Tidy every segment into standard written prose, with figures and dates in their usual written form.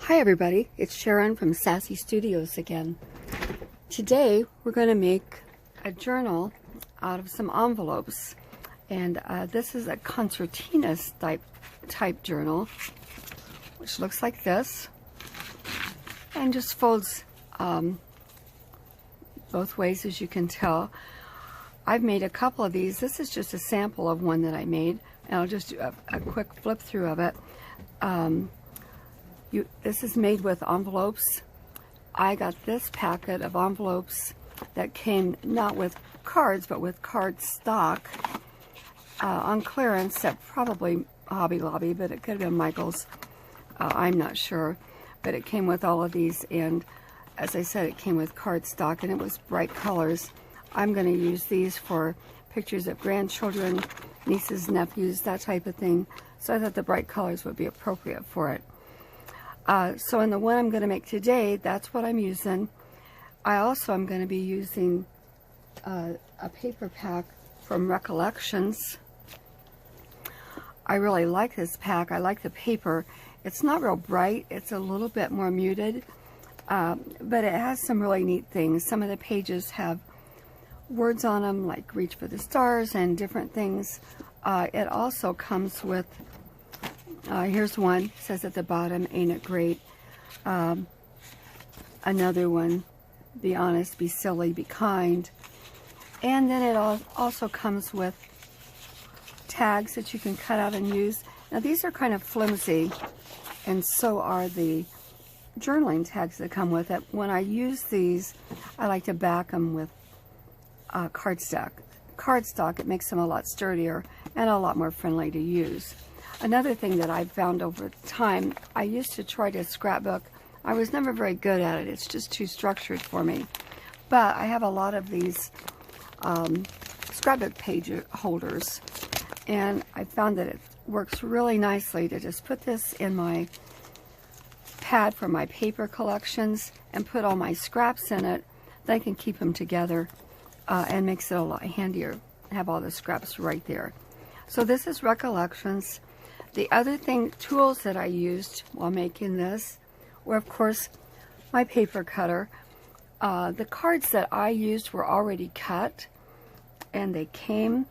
Hi everybody, it's Sharon from Sassy Studios again. Today we're going to make a journal out of some envelopes, and this is a concertina type journal, which looks like this and just folds both ways, as you can tell. I've made a couple of these. This is just a sample of one that I made, and I'll just do a quick flip through of it. This is made with envelopes. I got this packet of envelopes that came not with cards, but with card stock on clearance at probably Hobby Lobby, but it could have been Michael's. I'm not sure. But it came with all of these, and as I said, it came with card stock, and it was bright colors. I'm going to use these for pictures of grandchildren, nieces, nephews, that type of thing. So I thought the bright colors would be appropriate for it. So in the one I'm going to make today, that's what I'm using. I also am going to be using a paper pack from Recollections. I really like this pack. I like the paper. It's not real bright. It's a little bit more muted, but it has some really neat things. Some of the pages have words on them, like Reach for the Stars and different things. It also comes with here's one, it says at the bottom, ain't it great? Another one, be honest, be silly, be kind. And then it also comes with tags that you can cut out and use. Now these are kind of flimsy, and so are the journaling tags that come with it. When I use these, I like to back them with cardstock. Cardstock, it makes them a lot sturdier and a lot more friendly to use. Another thing that I've found over time, I used to try to scrapbook. I was never very good at it. It's just too structured for me. But I have a lot of these scrapbook page holders, and I found that it works really nicely to just put this in my pad for my paper collections and put all my scraps in it. Then I can keep them together and makes it a lot handier. Have all the scraps right there. So this is Recollections. The other tools that I used while making this were, of course, my paper cutter. The cards that I used were already cut, and they came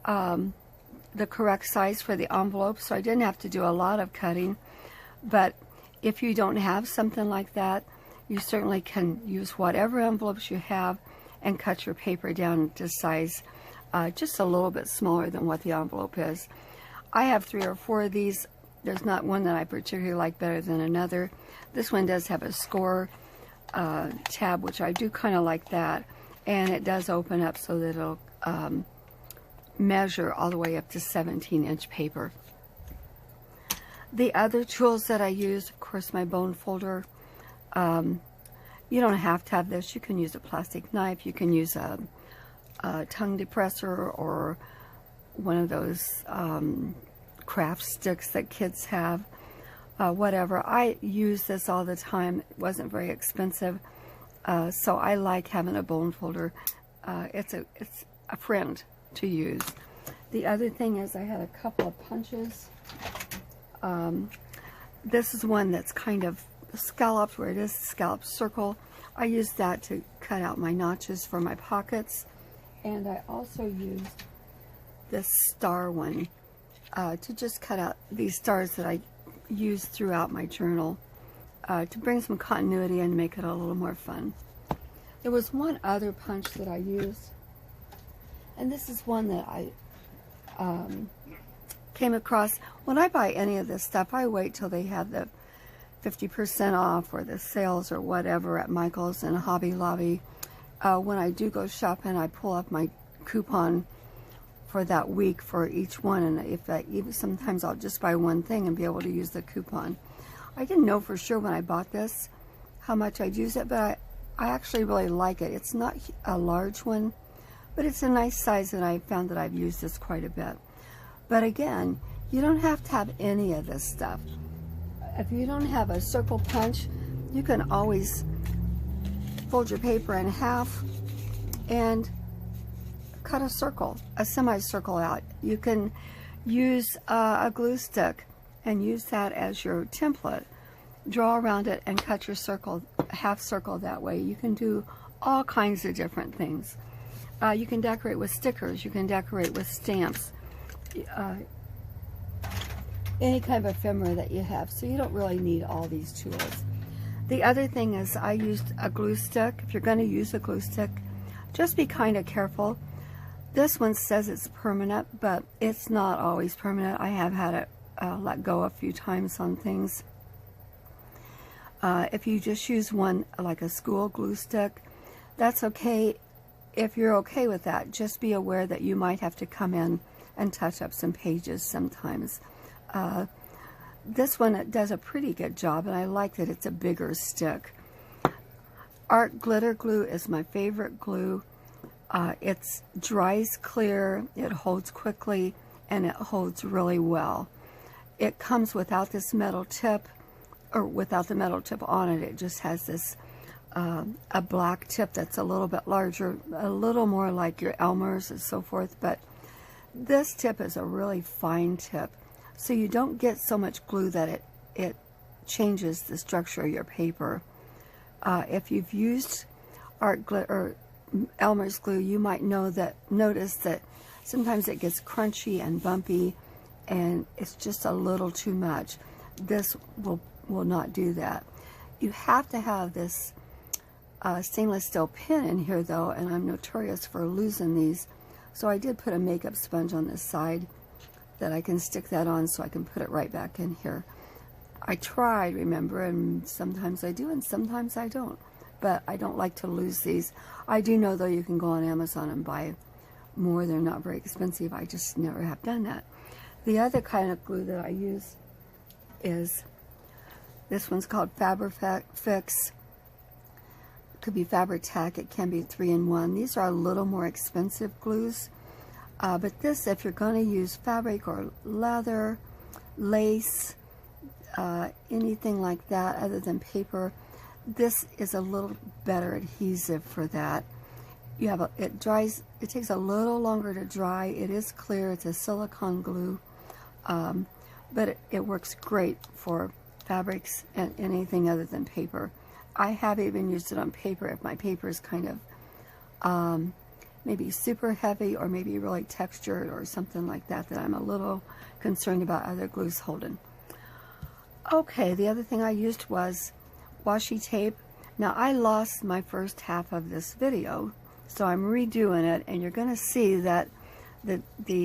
the correct size for the envelope, so I didn't have to do a lot of cutting. But if you don't have something like that, you certainly can use whatever envelopes you have and cut your paper down to size just a little bit smaller than what the envelope is. I have 3 or 4 of these. There's not one that I particularly like better than another. This one does have a score tab, which I do kind of like that, and it does open up so that it'll measure all the way up to 17-inch paper. The other tools that I use, of course, my bone folder. You don't have to have this. You can use a plastic knife. You can use a tongue depressor or one of those craft sticks that kids have. Whatever. I use this all the time. It wasn't very expensive, so I like having a bone folder. It's a friend to use. The other thing is I had a couple of punches. This is one that's kind of scalloped, where it is a scalloped circle. I use that to cut out my notches for my pockets, and I also used this star one to just cut out these stars that I use throughout my journal to bring some continuity and make it a little more fun. There was one other punch that I used, and this is one that I came across. When I buy any of this stuff, I wait till they have the 50% off or the sales or whatever at Michael's and Hobby Lobby. When I do go shopping, I pull up my coupon for that week for each one, and even sometimes I'll just buy one thing and be able to use the coupon. I didn't know for sure when I bought this how much I'd use it, but I actually really like it. It's not a large one, but it's a nice size, and I found that I've used this quite a bit. But again, you don't have to have any of this stuff. If you don't have a circle punch, you can always fold your paper in half and cut a circle, a semicircle out. You can use a glue stick and use that as your template. draw around it and cut your circle, half circle that way. You can do all kinds of different things. You can decorate with stickers, you can decorate with stamps, any kind of ephemera that you have, so you don't really need all these tools. The other thing is I used a glue stick. If you're going to use a glue stick, just be kind of careful. This one says it's permanent, but it's not always permanent. I have had it let go a few times on things. If you just use one like a school glue stick, that's okay. If you're okay with that, just be aware that you might have to come in and touch up some pages sometimes. This one does a pretty good job, and I like that it's a bigger stick. Art glitter glue is my favorite glue. It dries clear, it holds quickly, and it holds really well. It comes without this metal tip, or without the metal tip on it. It just has this a black tip that's a little bit larger, a little more like your Elmer's and so forth, but this tip is a really fine tip, so you don't get so much glue that it changes the structure of your paper. If you've used art glitter or Elmer's glue, you might notice that sometimes it gets crunchy and bumpy, and it's just a little too much. This will not do that. You have to have this stainless steel pin in here though, and I'm notorious for losing these, so I did put a makeup sponge on this side that I can stick that on so I can put it right back in here. I tried, remember, and sometimes I do and sometimes I don't, but I don't like to lose these. I do know though you can go on Amazon and buy more. They're not very expensive. I just never have done that. The other kind of glue that I use is, this one's called Fix. It could be Fabri-Tac, it can be 3-in-1. These are a little more expensive glues, but this, if you're going to use fabric or leather, lace, anything like that other than paper, this is a little better adhesive for that. It dries, it takes a little longer to dry. It is clear, it's a silicone glue, but it works great for fabrics and anything other than paper. I have even used it on paper if my paper is kind of maybe super heavy or maybe really textured or something like that, that I'm a little concerned about other glues holding. Okay, the other thing I used was washi tape. Now I lost my first half of this video, so I'm redoing it, and you're going to see that the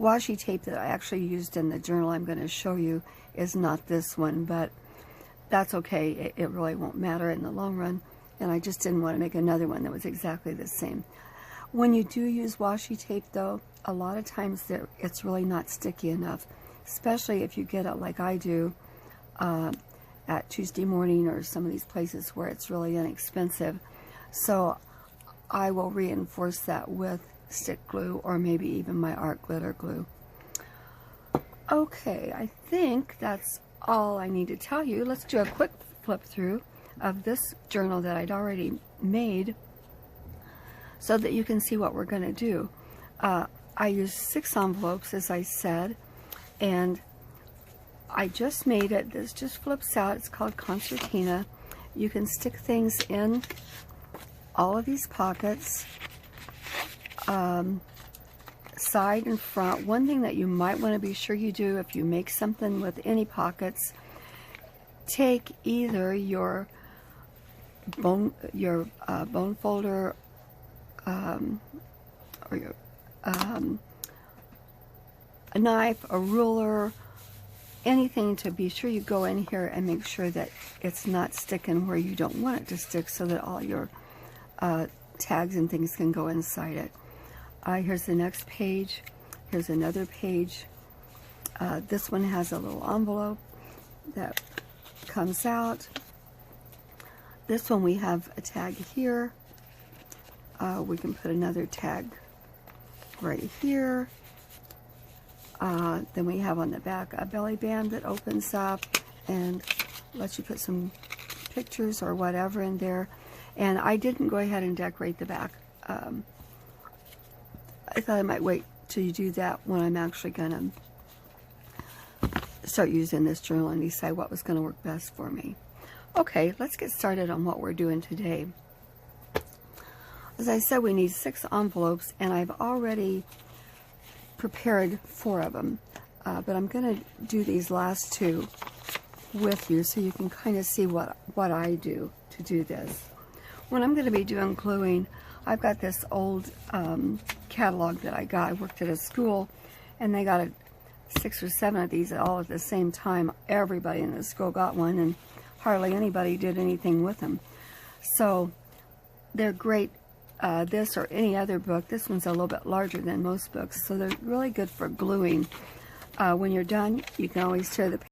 washi tape that I actually used in the journal I'm going to show you is not this one, but that's okay. It really won't matter in the long run, and I just didn't want to make another one that was exactly the same. When you do use washi tape though, a lot of times it's really not sticky enough, especially if you get it like I do at Tuesday Morning or some of these places where it's really inexpensive. So I will reinforce that with stick glue or maybe even my art glitter glue. Okay, I think that's all I need to tell you. Let's do a quick flip through of this journal that I'd already made so that you can see what we're going to do. I used 6 envelopes, as I said, and I just made it. This just flips out. It's called Concertina. You can stick things in all of these pockets, side and front. One thing that you might want to be sure you do if you make something with any pockets, take either your bone folder or your a knife, a ruler, anything to be sure you go in here and make sure that it's not sticking where you don't want it to stick, so that all your tags and things can go inside it. Here's the next page. Here's another page. This one has a little envelope that comes out. This one we have a tag here. We can put another tag right here. Then we have on the back a belly band that opens up and lets you put some pictures or whatever in there. And I didn't go ahead and decorate the back. I thought I might wait till you do that when I'm actually going to start using this journal and decide what was going to work best for me. Okay, let's get started on what we're doing today. As I said, we need 6 envelopes, and I've already prepared 4 of them. But I'm going to do these last 2 with you so you can kind of see what I do to do this. When I'm going to be doing gluing, I've got this old catalog that I got. I worked at a school, and they got 6 or 7 of these all at the same time. Everybody in the school got one, and hardly anybody did anything with them. So they're great. This or any other book. This one's a little bit larger than most books, so they're really good for gluing. When you're done, you can always tear the